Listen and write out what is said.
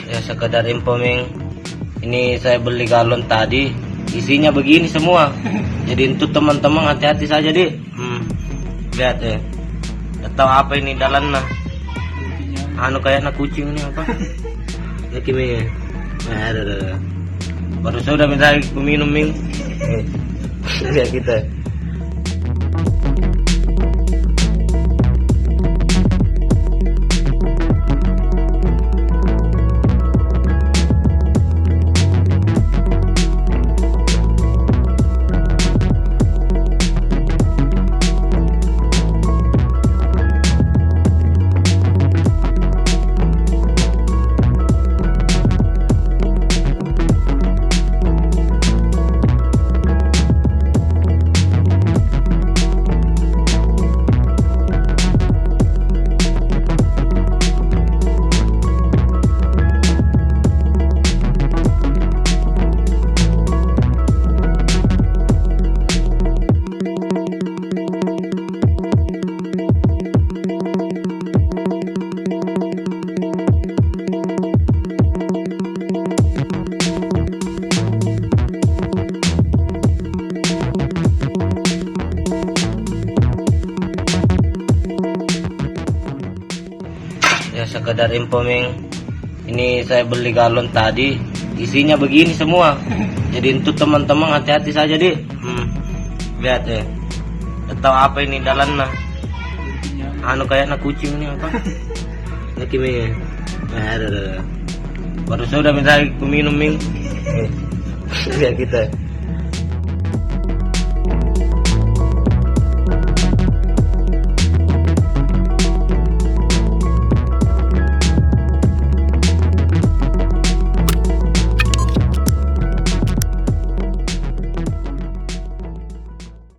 Ya sekedar info Ming, ini saya beli galon tadi, isinya begini semua. Jadi untuk teman-teman hati-hati saja di. Lihat ya, tahu apa ini dalamnya? Anu kayaknya kucing ini apa? Ya kimi ya. Ada. Baru saya udah minta minum Ming. Lihat kita. Ya sekedar info Ming, ini saya beli galon tadi, isinya begini semua. Jadi untuk teman-teman hati-hati saja di. Lihat ya, tahu apa ini dalamnya? Anu kayaknya kucing ini apa? Ya kimi ya. Ada. Baru saya udah minta minum Ming. Lihat kita.